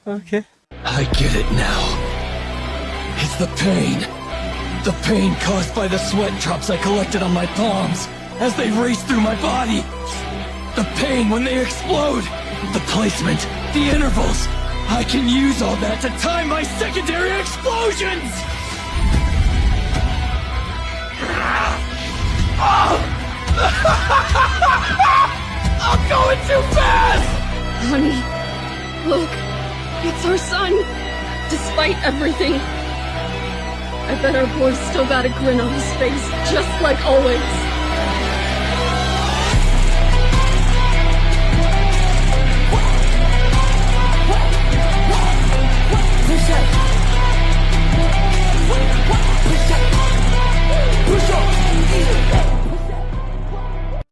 Okay. I get it now. It's the pain. The pain caused by the sweat drops I collected on my palms as they race through my body. The pain when they explode. The placement. The intervals. I can use all that to time my secondary explosions! I'm going too fast! Honey, look, it's our son. Despite everything, I bet our boy's still got a grin on his face, just like always.